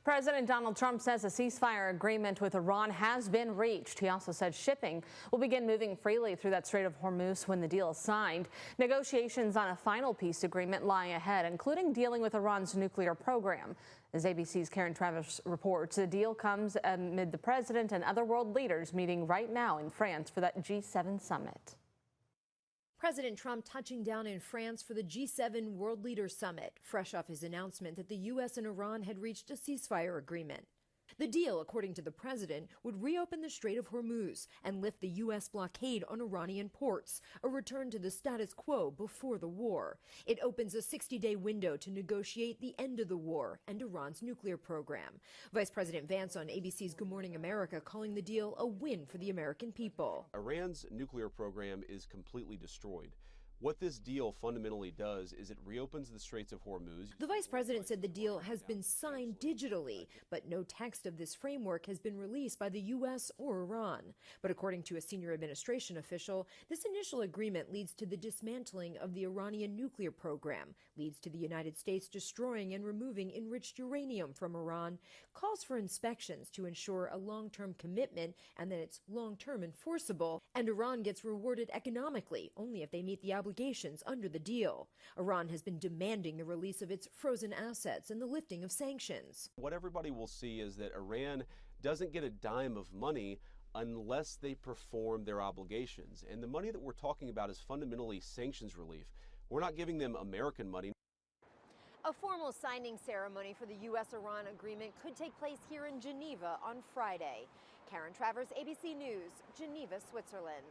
President Donald Trump says a ceasefire agreement with Iran has been reached. He also said shipping will begin moving freely through that Strait of Hormuz when the deal is signed. Negotiations on a final peace agreement lie ahead, including dealing with Iran's nuclear program. As ABC's Karen Travis reports, the deal comes amid the president and other world leaders meeting right now in France for that G7 summit. President Trump touching down in France for the G7 World Leaders Summit, fresh off his announcement that the U.S. and Iran had reached a ceasefire agreement. The deal, according to the president, would reopen the Strait of Hormuz and lift the U.S. blockade on Iranian ports, a return to the status quo before the war. It opens a 60-day window to negotiate the end of the war and Iran's nuclear program. Vice President Vance on ABC's Good Morning America calling the deal a win for the American people. Iran's nuclear program is completely destroyed. What this deal fundamentally does is it reopens the Straits of Hormuz. The vice president said the deal has been signed digitally, but no text of this framework has been released by the U.S. or Iran. But according to a senior administration official, this initial agreement leads to the dismantling of the Iranian nuclear program, leads to the United States destroying and removing enriched uranium from Iran, calls for inspections to ensure a long-term commitment and that it's long-term enforceable, and Iran gets rewarded economically only if they meet the obligations under the deal. Iran has been demanding the release of its frozen assets and the lifting of sanctions. What everybody will see is that Iran doesn't get a dime of money unless they perform their obligations. And the money that we're talking about is fundamentally sanctions relief. We're not giving them American money. A formal signing ceremony for the U.S.-Iran agreement could take place here in Geneva on Friday. Karen Travers, ABC News, Geneva, Switzerland.